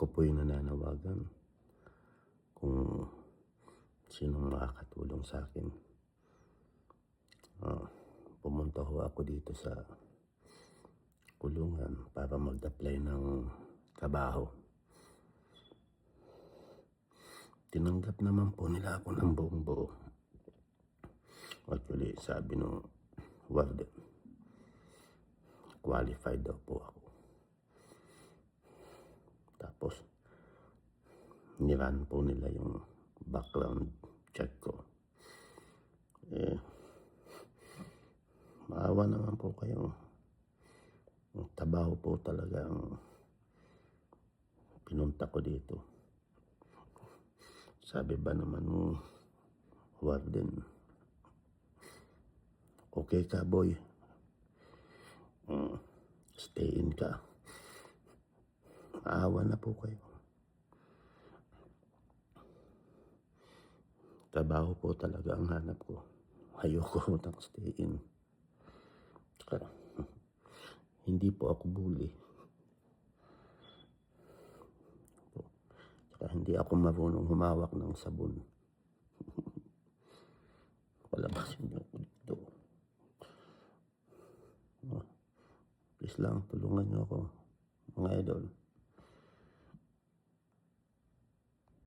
Ako po'y nananawagan kung sinong makakatulong sa akin. Pumunta ho ako dito sa kulungan para mag-apply ng trabaho. Tinanggap naman po nila ako ng buong buo. Actually, sabi nung warden, qualified daw po ako. Tapos, niran po nila yung background check ko. Maawa naman po kayo. Ang trabaho po talaga ang pinunta ko dito. Sabi ba naman nung warden, okay ka boy, stay in ka. Maawa na po kayo. Trabaho po talaga ang hanap ko. Ayoko ng stay in. Tsaka, hindi po ako bully. Tsaka hindi ako marunong humawak ng sabon. Palabasin niyo ako dito. Please lang, tulungan niyo ako, mga idol.